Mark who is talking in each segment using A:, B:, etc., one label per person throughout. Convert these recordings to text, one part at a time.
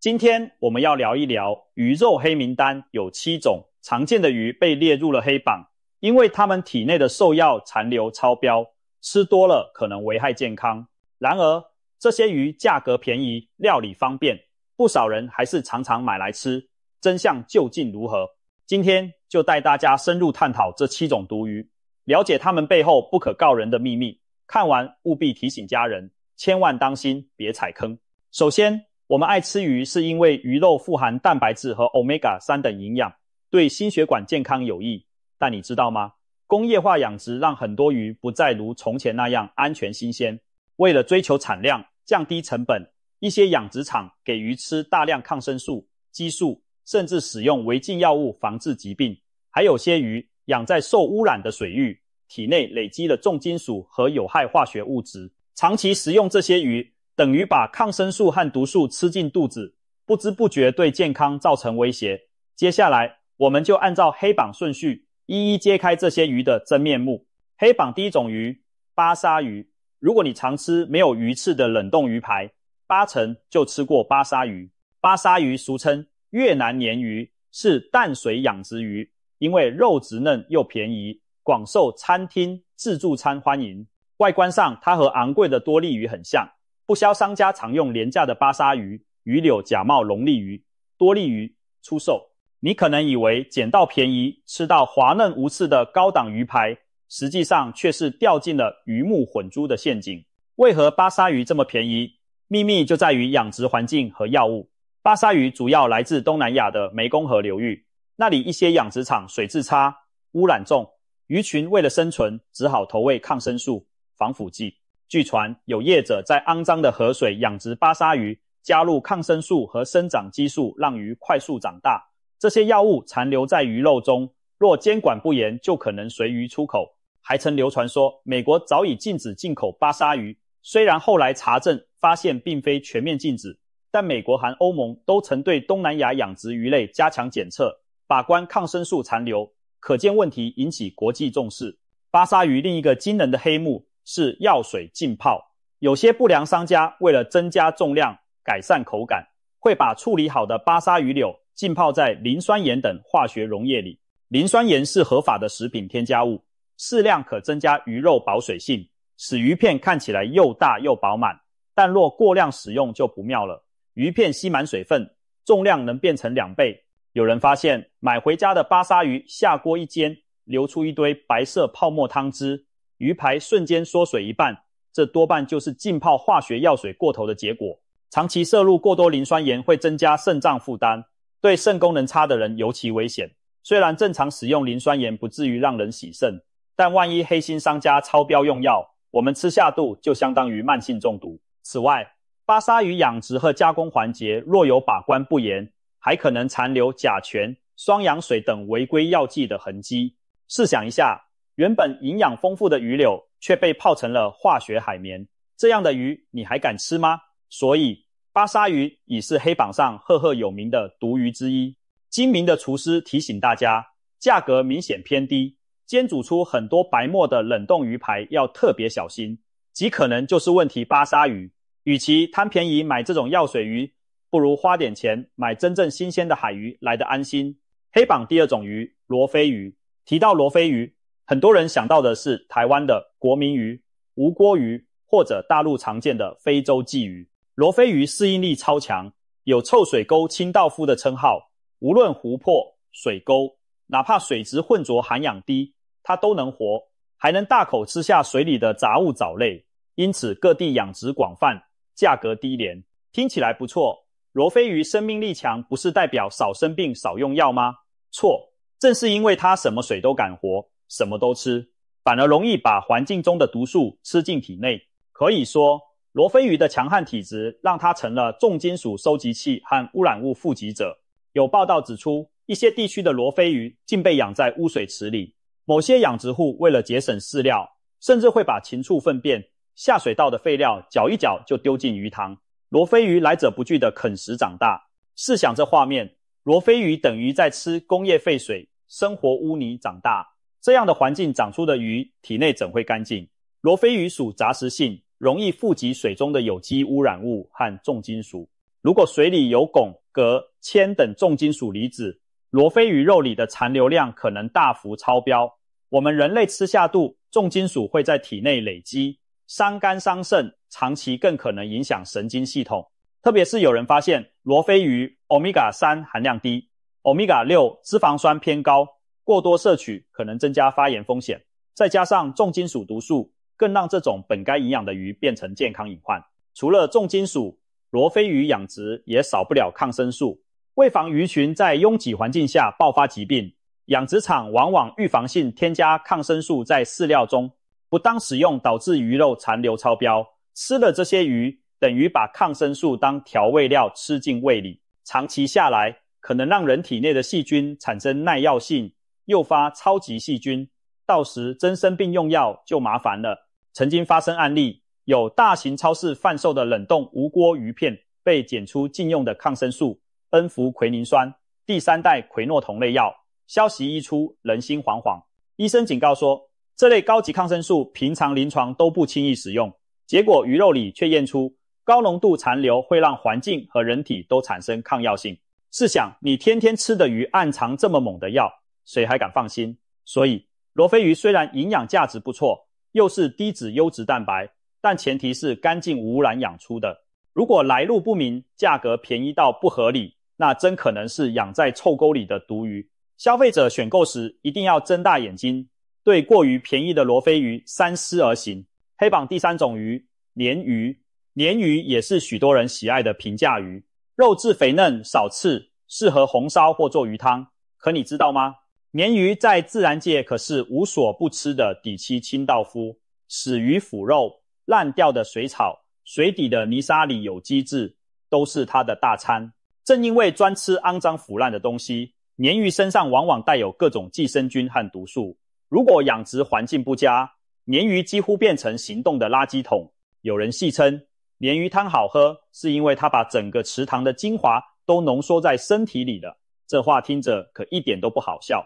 A: 今天我们要聊一聊鱼肉黑名单有7种常见的鱼被列入了黑榜，因为它们体内的兽药残留超标，吃多了可能危害健康。然而，这些鱼价格便宜，料理方便，不少人还是常常买来吃。真相究竟如何？今天就带大家深入探讨这7种毒鱼，了解它们背后不可告人的秘密。看完务必提醒家人，千万当心，别踩坑。首先，我们爱吃鱼是因为鱼肉富含蛋白质和 Omega-3 等营养，对心血管健康有益。但你知道吗？工业化养殖让很多鱼不再如从前那样安全新鲜。为了追求产量，降低成本，一些养殖场给鱼吃大量抗生素、激素，甚至使用违禁药物防治疾病。还有些鱼养在受污染的水域，体内累积了重金属和有害化学物质。长期食用这些鱼，等于把抗生素和毒素吃进肚子，不知不觉对健康造成威胁。接下来，我们就按照黑榜顺序，一一揭开这些鱼的真面目。黑榜第一种鱼，巴沙鱼。如果你常吃没有鱼刺的冷冻鱼排，8成就吃过巴沙鱼。巴沙鱼俗称越南鲶鱼，是淡水养殖鱼，因为肉质嫩又便宜，广受餐厅、自助餐欢迎。外观上，它和昂贵的多利鱼很像。不销商家常用廉价的巴沙鱼、鱼柳假冒龙利鱼、多利鱼出售。你可能以为捡到便宜，吃到滑嫩无刺的高档鱼排，实际上却是掉进了鱼目混珠的陷阱。为何巴沙鱼这么便宜？秘密就在于养殖环境和药物。巴沙鱼主要来自东南亚的湄公河流域，那里一些养殖场水质差，污染重，鱼群为了生存，只好投喂抗生素、防腐剂。据传，有业者在肮脏的河水养殖巴沙鱼，加入抗生素和生长激素，让鱼快速长大。这些药物残留在鱼肉中，若监管不严，就可能随鱼出口。还曾流传说，美国早已禁止进口巴沙鱼。虽然后来查证发现并非全面禁止，但美国和欧盟都曾对东南亚养殖鱼类加强检测，把关抗生素残留，可见问题引起国际重视。巴沙鱼另一个惊人的黑幕是药水浸泡。有些不良商家为了增加重量、改善口感，会把处理好的巴沙鱼柳浸泡在磷酸盐等化学溶液里。磷酸盐是合法的食品添加物，适量可增加鱼肉保水性，使鱼片看起来又大又饱满。但若过量使用就不妙了，鱼片吸满水分，重量能变成2倍。有人发现买回家的巴沙鱼下锅一煎，流出一堆白色泡沫汤汁，鱼排瞬间缩水一半，这多半就是浸泡化学药水过头的结果。长期摄入过多磷酸盐会增加肾脏负担，对肾功能差的人尤其危险。虽然正常使用磷酸盐不至于让人洗肾，但万一黑心商家超标用药，我们吃下肚就相当于慢性中毒。此外，巴沙鱼养殖和加工环节若有把关不严，还可能残留甲醛、双氧水等违规药剂的痕迹。试想一下，原本营养丰富的鱼柳却被泡成了化学海绵，这样的鱼你还敢吃吗？所以巴沙鱼已是黑榜上赫赫有名的毒鱼之一。精明的厨师提醒大家，价格明显偏低，煎煮出很多白沫的冷冻鱼排要特别小心，极可能就是问题巴沙鱼。与其贪便宜买这种药水鱼，不如花点钱买真正新鲜的海鱼来得安心。黑榜第2种鱼，罗非鱼。提到罗非鱼，很多人想到的是台湾的国民鱼、吴郭鱼，或者大陆常见的非洲鲫鱼。罗非鱼适应力超强，有臭水沟清道夫的称号。无论湖泊、水沟，哪怕水质浑浊含氧低，它都能活，还能大口吃下水里的杂物藻类。因此各地养殖广泛，价格低廉。听起来不错，罗非鱼生命力强，不是代表少生病少用药吗？错，正是因为它什么水都敢活，什么都吃，反而容易把环境中的毒素吃进体内。可以说，罗非鱼的强悍体质让它成了重金属收集器和污染物富集者。有报道指出，一些地区的罗非鱼竟被养在污水池里。某些养殖户为了节省饲料，甚至会把禽畜粪便、下水道的废料搅一搅就丢进鱼塘。罗非鱼来者不拒地啃食长大。试想这画面，罗非鱼等于在吃工业废水，生活污泥长大。这样的环境长出的鱼体内怎会干净？罗非鱼属杂食性，容易富集水中的有机污染物和重金属。如果水里有汞、镉、铅等重金属离子，罗非鱼肉里的残留量可能大幅超标。我们人类吃下肚，重金属会在体内累积，伤肝伤肾，长期更可能影响神经系统。特别是有人发现罗非鱼 Omega-3 含量低， Omega-6 脂肪酸偏高，过多摄取可能增加发炎风险。再加上重金属毒素，更让这种本该营养的鱼变成健康隐患。除了重金属，罗非鱼养殖也少不了抗生素。为防鱼群在拥挤环境下爆发疾病，养殖场往往预防性添加抗生素在饲料中，不当使用导致鱼肉残留超标。吃了这些鱼，等于把抗生素当调味料吃进胃里，长期下来可能让人体内的细菌产生耐药性，诱发超级细菌，到时真生病用药就麻烦了。曾经发生案例，有大型超市贩售的冷冻无锅鱼片被检出禁用的抗生素恩福奎宁酸第3代喹诺酮类药，消息一出，人心惶惶。医生警告说，这类高级抗生素平常临床都不轻易使用，结果鱼肉里却验出高浓度残留会让环境和人体都产生抗药性。试想，你天天吃的鱼暗藏这么猛的药，谁还敢放心？所以罗非鱼虽然营养价值不错，又是低脂优质蛋白，但前提是干净无污染养出的。如果来路不明，价格便宜到不合理，那真可能是养在臭沟里的毒鱼。消费者选购时一定要睁大眼睛，对过于便宜的罗非鱼三思而行。黑榜第3种鱼，鲶鱼。鲶鱼也是许多人喜爱的平价鱼，肉质肥嫩少刺，适合红烧或做鱼汤。可你知道吗？鲶鱼在自然界可是无所不吃的底栖清道夫，死鱼腐肉、烂掉的水草、水底的泥沙里有机质，都是它的大餐。正因为专吃肮脏腐烂的东西，鲶鱼身上往往带有各种寄生菌和毒素。如果养殖环境不佳，鲶鱼几乎变成行动的垃圾桶。有人戏称，鲶鱼汤好喝，是因为它把整个池塘的精华都浓缩在身体里了。这话听着可一点都不好笑。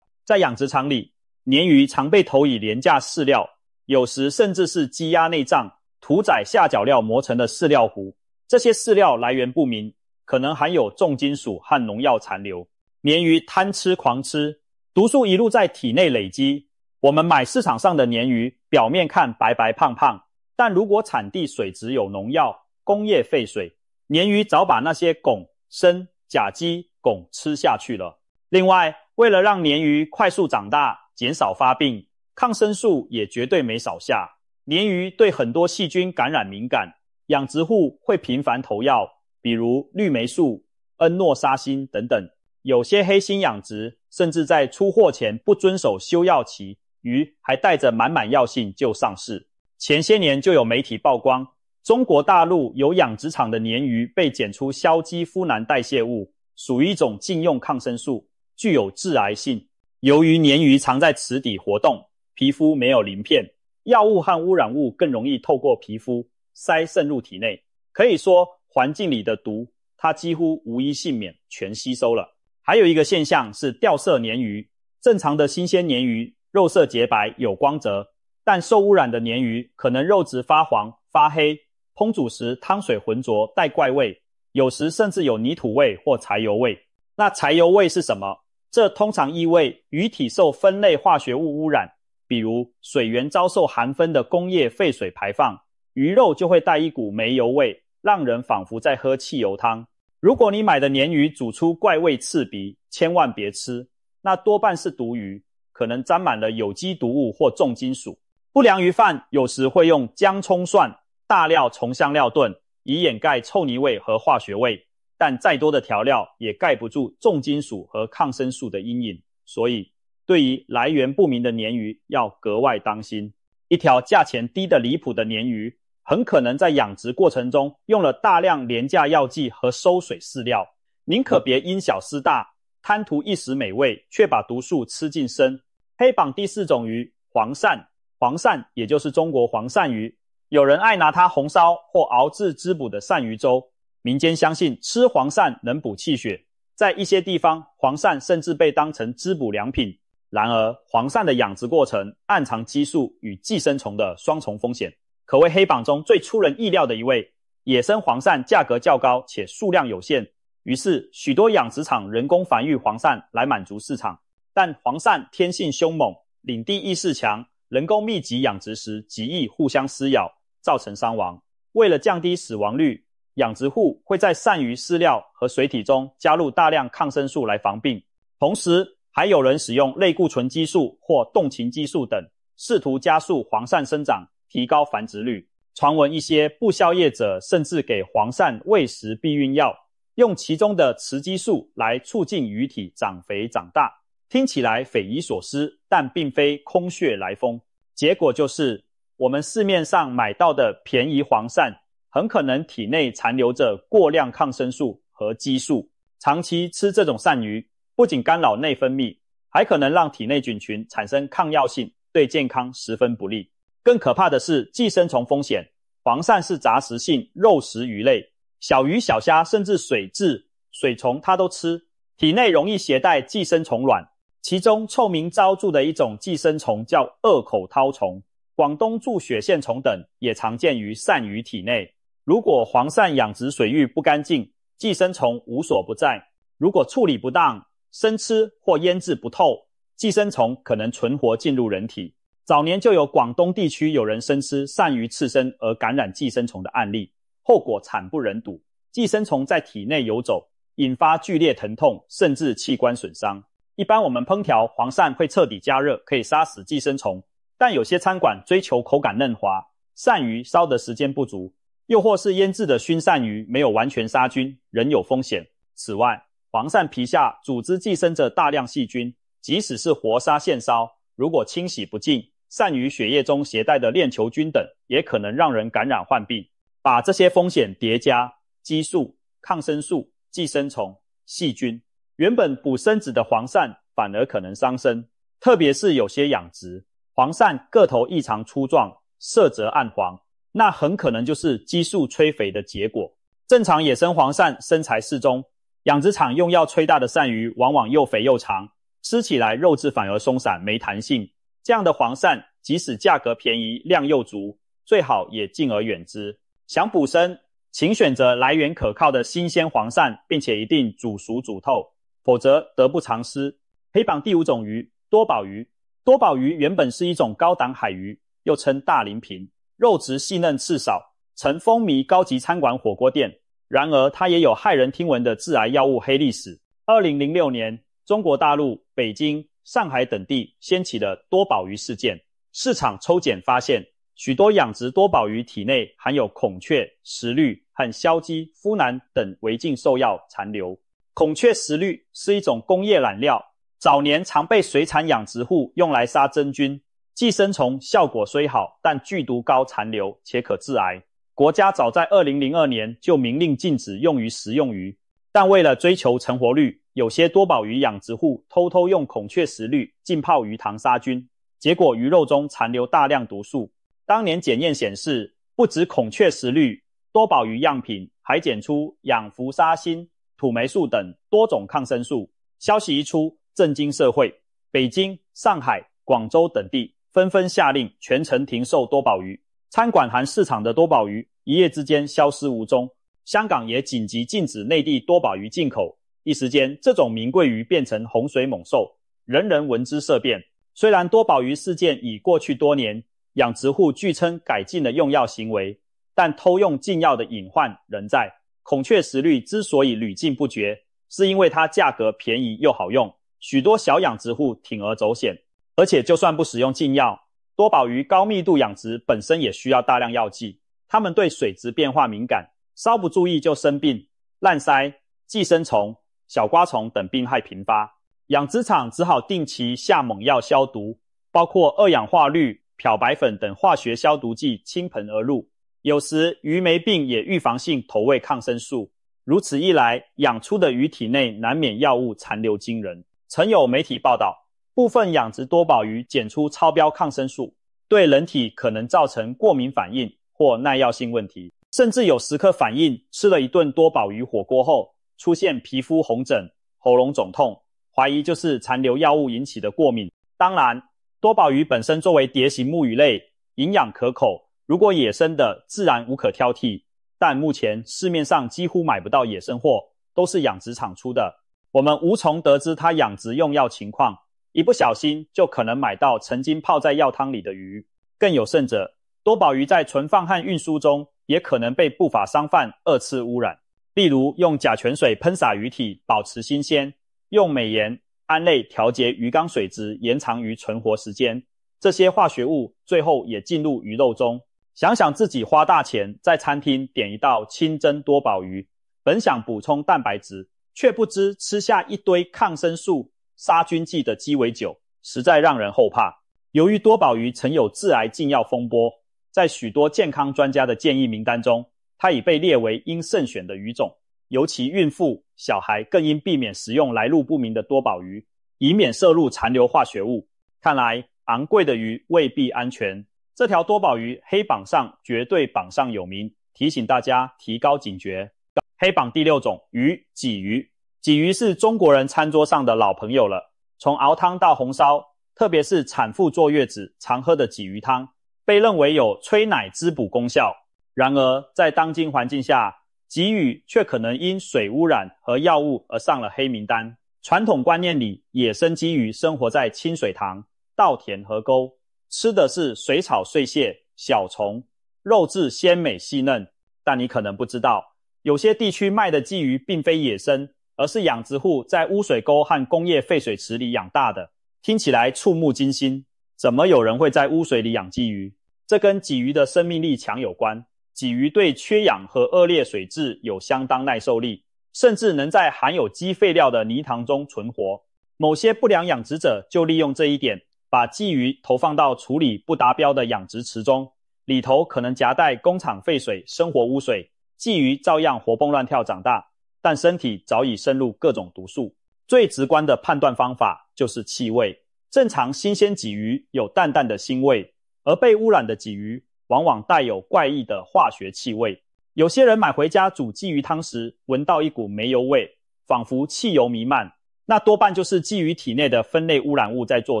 A: 在养殖场里，鲶鱼常被投以廉价饲料，有时甚至是鸡鸭内脏、屠宰下脚料磨成的饲料糊。这些饲料来源不明，可能含有重金属和农药残留。鲶鱼贪吃狂吃，毒素一路在体内累积。我们买市场上的鲶鱼，表面看白白胖胖，但如果产地水质有农药、工业废水，鲶鱼早把那些汞、砷、甲基、汞吃下去了。另外，为了让鲶鱼快速长大，减少发病，抗生素也绝对没少下。鲶鱼对很多细菌感染敏感，养殖户会频繁投药，比如氯霉素、恩诺沙星等等。有些黑心养殖甚至在出货前不遵守休药期，鱼还带着满满药性就上市。前些年就有媒体曝光，中国大陆有养殖场的鲶鱼被检出硝基呋喃代谢物，属于一种禁用抗生素，具有致癌性。由于鲶鱼常在池底活动，皮肤没有鳞片，药物和污染物更容易透过皮肤渗入体内。可以说，环境里的毒，它几乎无一幸免，全吸收了。还有一个现象是掉色鲶鱼，正常的新鲜鲶鱼肉色洁白有光泽，但受污染的鲶鱼可能肉质发黄发黑，烹煮时汤水浑浊带怪味，有时甚至有泥土味或柴油味。那柴油味是什么？这通常意味鱼体受分类化学物污染，比如水源遭受含酚的工业废水排放，鱼肉就会带一股煤油味，让人仿佛在喝汽油汤。如果你买的鲶鱼煮出怪味刺鼻，千万别吃，那多半是毒鱼，可能沾满了有机毒物或重金属。不良鱼贩有时会用姜葱蒜、大料从香料炖，以掩盖臭泥味和化学味，但再多的调料也盖不住重金属和抗生素的阴影。所以对于来源不明的鲶鱼要格外当心。一条价钱低得离谱的鲶鱼，很可能在养殖过程中用了大量廉价药剂和收水饲料。宁可别因小失大，贪图一时美味，却把毒素吃进身。黑榜第4种鱼，黄鳝。黄鳝也就是中国黄鳝鱼，有人爱拿它红烧或熬制滋补的鳝鱼粥。民间相信吃黄鳝能补气血，在一些地方，黄鳝甚至被当成滋补良品。然而，黄鳝的养殖过程暗藏激素与寄生虫的双重风险，可谓黑榜中最出人意料的一位。野生黄鳝价格较高且数量有限，于是许多养殖场人工繁育黄鳝来满足市场。但黄鳝天性凶猛，领地意识强，人工密集养殖时极易互相撕咬，造成伤亡。为了降低死亡率，养殖户会在鳝鱼饲料和水体中加入大量抗生素来防病，同时还有人使用类固醇激素或动情激素等，试图加速黄鳝生长，提高繁殖率。传闻一些不肖业者甚至给黄鳝喂食避孕药，用其中的雌激素来促进鱼体长肥长大。听起来匪夷所思，但并非空穴来风。结果就是我们市面上买到的便宜黄鳝很可能体内残留着过量抗生素和激素。长期吃这种鳝鱼不仅干扰内分泌，还可能让体内菌群产生抗药性，对健康十分不利。更可怕的是寄生虫风险。黄鳝是杂食性肉食鱼类，小鱼小虾甚至水蛭、水虫它都吃，体内容易携带寄生虫卵。其中臭名昭著的一种寄生虫叫二口绦虫，广东柱雪线虫等也常见于鳝鱼体内。如果黄鳝养殖水域不干净，寄生虫无所不在。如果处理不当，生吃或腌制不透，寄生虫可能存活进入人体。早年就有广东地区有人生吃鳝鱼刺身而感染寄生虫的案例，后果惨不忍睹。寄生虫在体内游走，引发剧烈疼痛，甚至器官损伤。一般我们烹调黄鳝会彻底加热，可以杀死寄生虫，但有些餐馆追求口感嫩滑，鳝鱼烧的时间不足，又或是腌制的熏鳝鱼没有完全杀菌，仍有风险。此外，黄鳝皮下组织寄生着大量细菌，即使是活杀现烧，如果清洗不净，鳝鱼血液中携带的链球菌等也可能让人感染患病。把这些风险叠加，激素、抗生素、寄生虫、细菌，原本补身子的黄鳝反而可能伤身。特别是有些养殖黄鳝个头异常粗壮，色泽暗黄，那很可能就是激素催肥的结果。正常野生黄鳝身材适中，养殖场用药催大的鳝鱼往往又肥又长，吃起来肉质反而松散没弹性。这样的黄鳝即使价格便宜，量又足，最好也敬而远之。想补身，请选择来源可靠的新鲜黄鳝，并且一定煮熟煮透，否则得不偿失。黑榜第5种鱼，多宝鱼。多宝鱼原本是一种高档海鱼，又称大鳞鲂，肉质细嫩刺少，曾风靡高级餐馆火锅店。然而它也有骇人听闻的致癌药物黑历史。2006年，中国大陆、北京、上海等地掀起了多宝鱼事件。市场抽检发现，许多养殖多宝鱼体内含有孔雀、石绿和硝基、呋喃等违禁兽药残留。孔雀石绿是一种工业染料，早年常被水产养殖户用来杀真菌，寄生虫效果虽好，但剧毒高残留且可致癌。国家早在2002年就明令禁止用于食用鱼，但为了追求成活率，有些多宝鱼养殖户偷偷用孔雀石绿浸泡鱼塘杀菌，结果鱼肉中残留大量毒素。当年检验显示，不止孔雀石绿，多宝鱼样品还检出氧氟沙辛、土霉素等多种抗生素。消息一出，震惊社会，北京、上海、广州等地纷纷下令全城停售多宝鱼，餐馆和市场的多宝鱼一夜之间消失无踪。香港也紧急禁止内地多宝鱼进口，一时间这种名贵鱼变成洪水猛兽，人人闻之色变。虽然多宝鱼事件已过去多年，养殖户据称改进了用药行为，但偷用禁药的隐患仍在。孔雀石绿之所以屡禁不绝，是因为它价格便宜又好用，许多小养殖户铤而走险。而且就算不使用禁药，多宝鱼高密度养殖本身也需要大量药剂，它们对水质变化敏感，稍不注意就生病，滥鳃、寄生虫、小瓜虫等病害频发。养殖场只好定期下猛药消毒，包括二氧化氯、漂白粉等化学消毒剂倾盆而入。有时鱼没病也预防性投喂抗生素，如此一来，养出的鱼体内难免药物残留惊人。曾有媒体报道，部分养殖多宝鱼检出超标抗生素，对人体可能造成过敏反应或耐药性问题，甚至有食客反映吃了一顿多宝鱼火锅后出现皮肤红疹、喉咙肿痛，怀疑就是残留药物引起的过敏。当然，多宝鱼本身作为蝶形目鱼类，营养可口，如果野生的自然无可挑剔，但目前市面上几乎买不到野生货，都是养殖场出的，我们无从得知它养殖用药情况，一不小心就可能买到曾经泡在药汤里的鱼。更有甚者，多宝鱼在存放和运输中也可能被不法商贩二次污染，例如用甲醛水喷洒鱼体保持新鲜，用美盐、胺类调节鱼缸水质延长鱼存活时间，这些化学物最后也进入鱼肉中。想想自己花大钱在餐厅点一道清蒸多宝鱼，本想补充蛋白质，却不知吃下一堆抗生素、杀菌剂的鸡尾酒，实在让人后怕。由于多宝鱼曾有致癌禁药风波，在许多健康专家的建议名单中，它已被列为应慎选的鱼种，尤其孕妇、小孩更应避免食用来路不明的多宝鱼，以免摄入残留化学物。看来昂贵的鱼未必安全，这条多宝鱼黑榜上绝对榜上有名，提醒大家提高警觉。黑榜第6种鱼，鲫鱼。鲫鱼是中国人餐桌上的老朋友了，从熬汤到红烧，特别是产妇坐月子常喝的鲫鱼汤，被认为有催奶滋补功效。然而在当今环境下，鲫鱼却可能因水污染和药物而上了黑名单。传统观念里，野生鲫鱼生活在清水塘、稻田河沟，吃的是水草碎屑、小虫，肉质鲜美细嫩。但你可能不知道，有些地区卖的鲫鱼并非野生，而是养殖户在污水沟和工业废水池里养大的。听起来触目惊心，怎么有人会在污水里养鲫鱼？这跟鲫鱼的生命力强有关。鲫鱼对缺氧和恶劣水质有相当耐受力，甚至能在含有鸡废料的泥塘中存活。某些不良养殖者就利用这一点，把鲫鱼投放到处理不达标的养殖池中，里头可能夹带工厂废水、生活污水，鲫鱼照样活蹦乱跳长大，但身体早已渗入各种毒素。最直观的判断方法就是气味。正常新鲜鲫鱼有淡淡的腥味，而被污染的鲫鱼往往带有怪异的化学气味。有些人买回家煮鲫鱼汤时，闻到一股煤油味，仿佛汽油弥漫，那多半就是鲫鱼体内的分类污染物在作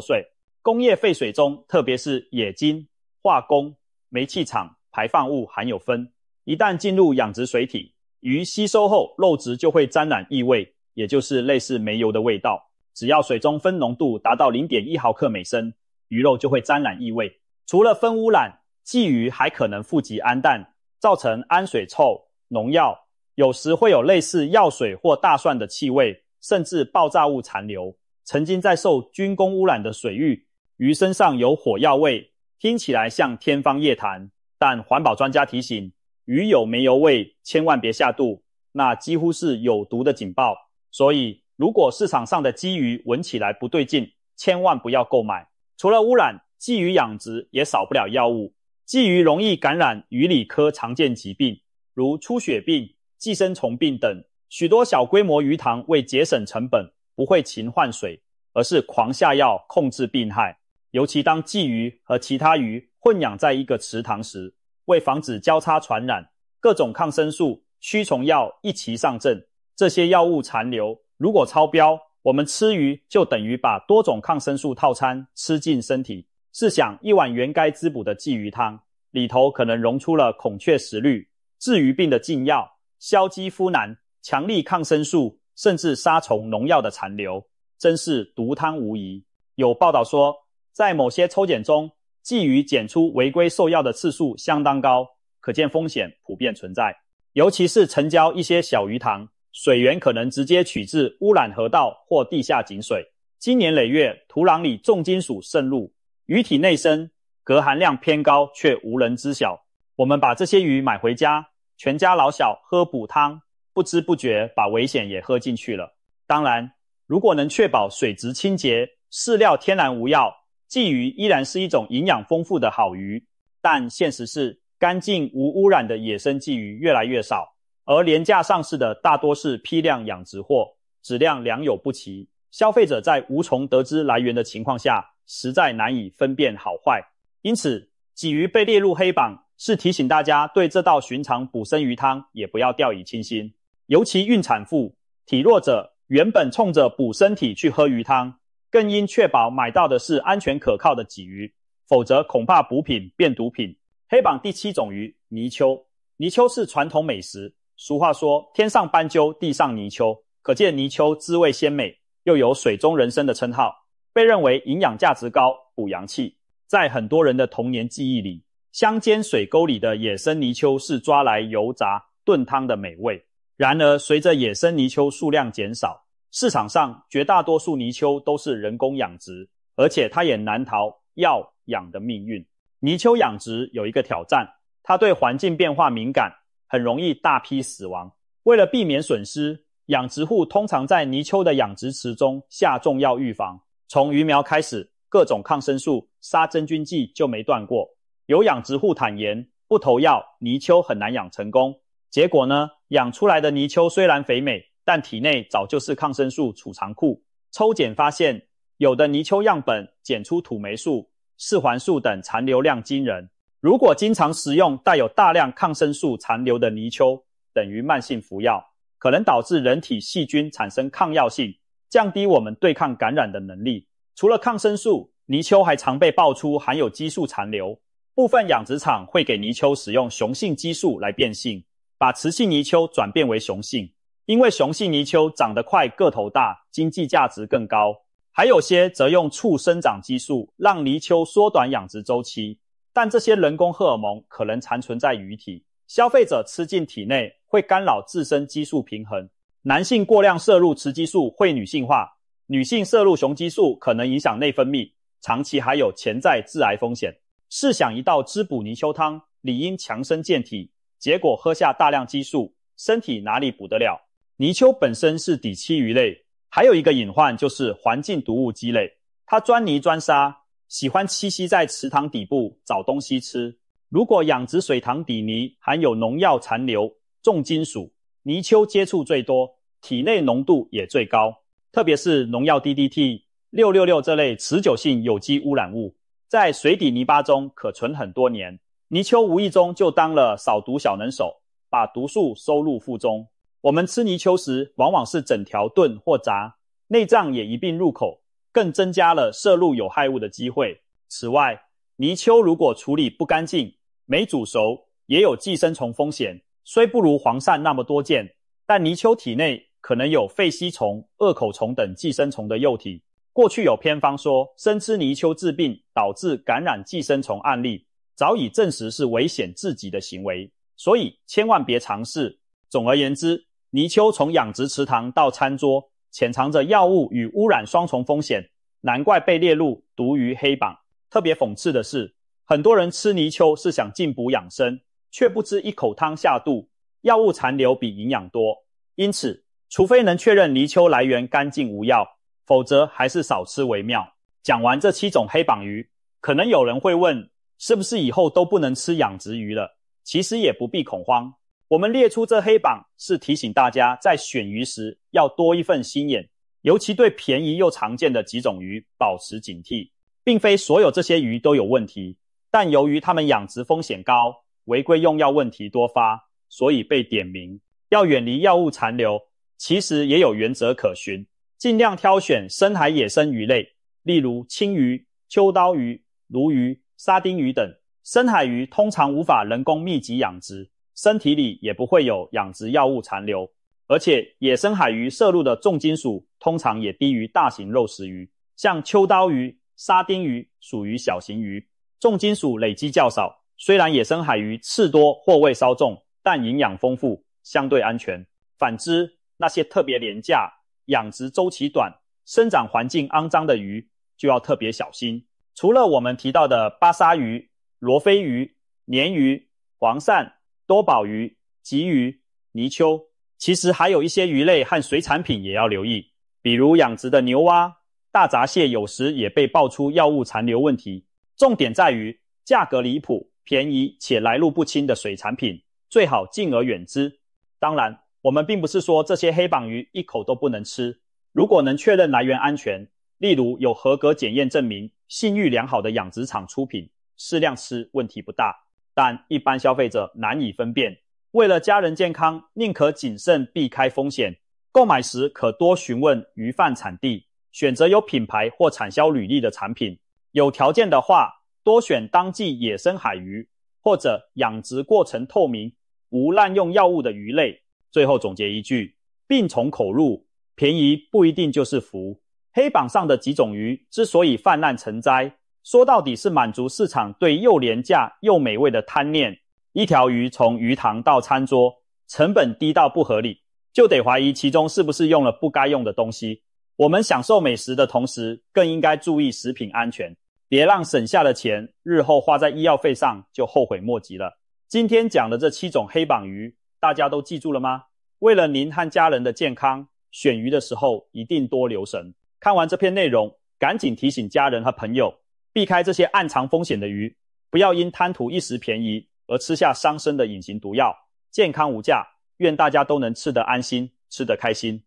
A: 祟。工业废水中，特别是冶金、化工、煤气厂排放物含有砷，一旦进入养殖水体，鱼吸收后肉质就会沾染异味，也就是类似煤油的味道。只要水中砷浓度达到 0.1 毫克每升，鱼肉就会沾染异味。除了砷污染，鲫鱼还可能富集氨氮，造成氨水臭、农药，有时会有类似药水或大蒜的气味，甚至爆炸物残留。曾经在受军工污染的水域，鱼身上有火药味，听起来像天方夜谭，但环保专家提醒，鱼有煤油味千万别下肚，那几乎是有毒的警报。所以如果市场上的鲫鱼闻起来不对劲，千万不要购买。除了污染，鲫鱼养殖也少不了药物。鲫鱼容易感染鱼里科常见疾病，如出血病、寄生虫病等。许多小规模鱼塘为节省成本，不会勤换水，而是狂下药控制病害。尤其当鲫鱼和其他鱼混养在一个池塘时，为防止交叉传染，各种抗生素、驱虫药一齐上阵。这些药物残留如果超标，我们吃鱼就等于把多种抗生素套餐吃进身体。试想一碗原该滋补的鲫鱼汤，里头可能溶出了孔雀石绿、治鱼病的禁药、消肌肤难、强力抗生素，甚至杀虫农药的残留，真是毒汤无疑。有报道说，在某些抽检中，鲫鱼检出违规受药的次数相当高，可见风险普遍存在。尤其是城郊一些小鱼塘，水源可能直接取自污染河道或地下井水，经年累月，土壤里重金属渗入，鱼体内深，镉含量偏高，却无人知晓。我们把这些鱼买回家，全家老小喝补汤，不知不觉把危险也喝进去了。当然，如果能确保水质清洁，饲料天然无药，鲫鱼依然是一种营养丰富的好鱼。但现实是，干净无污染的野生鲫鱼越来越少，而廉价上市的大多是批量养殖货，质量良莠不齐。消费者在无从得知来源的情况下，实在难以分辨好坏。因此，鲫鱼被列入黑榜，是提醒大家对这道寻常补身鱼汤也不要掉以轻心。尤其孕产妇、体弱者原本冲着补身体去喝鱼汤，更应确保买到的是安全可靠的鲫鱼，否则恐怕补品变毒品。黑榜第7种鱼，泥鳅。泥鳅是传统美食，俗话说天上斑鸠，地上泥鳅，可见泥鳅滋味鲜美，又有水中人参的称号，被认为营养价值高，补阳气。在很多人的童年记忆里，乡间水沟里的野生泥鳅是抓来油炸、炖汤的美味。然而，随着野生泥鳅数量减少，市场上绝大多数泥鳅都是人工养殖，而且它也难逃要养的命运。泥鳅养殖有一个挑战，它对环境变化敏感，很容易大批死亡。为了避免损失，养殖户通常在泥鳅的养殖池中下重药预防，从鱼苗开始，各种抗生素、杀真菌剂就没断过。有养殖户坦言，不投药，泥鳅很难养成功。结果呢，养出来的泥鳅虽然肥美，但体内早就是抗生素储藏库。抽检发现，有的泥鳅样本检出土霉素、四环素等残留量惊人。如果经常食用带有大量抗生素残留的泥鳅，等于慢性服药，可能导致人体细菌产生抗药性，降低我们对抗感染的能力。除了抗生素，泥鳅还常被爆出含有激素残留。部分养殖场会给泥鳅使用雄性激素来变性，把雌性泥鳅转变为雄性。因为雄性泥鳅长得快，个头大，经济价值更高。还有些则用促生长激素，让泥鳅缩短养殖周期。但这些人工荷尔蒙可能残存在鱼体，消费者吃进体内会干扰自身激素平衡。男性过量摄入雌激素会女性化，女性摄入雄激素可能影响内分泌，长期还有潜在致癌风险。试想一道滋补泥鳅汤，理应强身健体，结果喝下大量激素，身体哪里补得了？泥鳅本身是底栖鱼类，还有一个隐患就是环境毒物积累，它钻泥钻沙，喜欢栖息在池塘底部找东西吃。如果养殖水塘底泥含有农药残留、重金属，泥鳅接触最多，体内浓度也最高，特别是农药 DDT、666这类持久性有机污染物，在水底泥巴中可存很多年。泥鳅无意中就当了扫毒小能手，把毒素收入腹中。我们吃泥鳅时，往往是整条炖或炸，内脏也一并入口，更增加了摄入有害物的机会。此外，泥鳅如果处理不干净，没煮熟，也有寄生虫风险。虽不如黄鳝那么多见，但泥鳅体内可能有肺吸虫、颚口虫等寄生虫的幼体。过去有偏方说，生吃泥鳅治病导致感染寄生虫案例，早已证实是危险至极的行为，所以千万别尝试。总而言之，泥鳅从养殖池塘到餐桌，潜藏着药物与污染双重风险，难怪被列入毒鱼黑榜。特别讽刺的是，很多人吃泥鳅是想进补养生，却不知一口汤下肚，药物残留比营养多。因此，除非能确认泥鳅来源干净无药，否则还是少吃为妙。讲完这7种黑榜鱼，可能有人会问，是不是以后都不能吃养殖鱼了？其实也不必恐慌。我们列出这黑榜是提醒大家在选鱼时要多一份心眼，尤其对便宜又常见的几种鱼保持警惕。并非所有这些鱼都有问题，但由于它们养殖风险高，违规用药问题多发，所以被点名。要远离药物残留，其实也有原则可循，尽量挑选深海野生鱼类，例如青鱼、秋刀鱼、鲈鱼、沙丁鱼等。深海鱼通常无法人工密集养殖，身体里也不会有养殖药物残留，而且野生海鱼摄入的重金属通常也低于大型肉食鱼，像秋刀鱼、沙丁鱼属于小型鱼，重金属累积较少。虽然野生海鱼刺多或味稍重，但营养丰富，相对安全。反之，那些特别廉价、养殖周期短、生长环境肮脏的鱼就要特别小心。除了我们提到的巴沙鱼、罗非鱼、鲶鱼、黄鳝、多宝鱼、鲫鱼、泥鳅，其实还有一些鱼类和水产品也要留意，比如养殖的牛蛙、大闸蟹有时也被爆出药物残留问题。重点在于价格离谱、便宜且来路不清的水产品，最好敬而远之。当然，我们并不是说这些黑榜鱼一口都不能吃，如果能确认来源安全，例如有合格检验证明、信誉良好的养殖场出品，适量吃问题不大。但一般消费者难以分辨，为了家人健康，宁可谨慎避开风险。购买时可多询问鱼贩产地，选择有品牌或产销履历的产品。有条件的话，多选当季野生海鱼，或者养殖过程透明、无滥用药物的鱼类。最后总结一句，病从口入，便宜不一定就是福。黑榜上的几种鱼之所以泛滥成灾，说到底是满足市场对又廉价又美味的贪念。一条鱼从鱼塘到餐桌，成本低到不合理，就得怀疑其中是不是用了不该用的东西。我们享受美食的同时，更应该注意食品安全，别让省下的钱日后花在医药费上就后悔莫及了。今天讲的这7种黑榜鱼，大家都记住了吗？为了您和家人的健康，选鱼的时候一定多留神。看完这篇内容，赶紧提醒家人和朋友，避开这些暗藏风险的鱼，不要因贪图一时便宜而吃下伤身的隐形毒药。健康无价，愿大家都能吃得安心，吃得开心。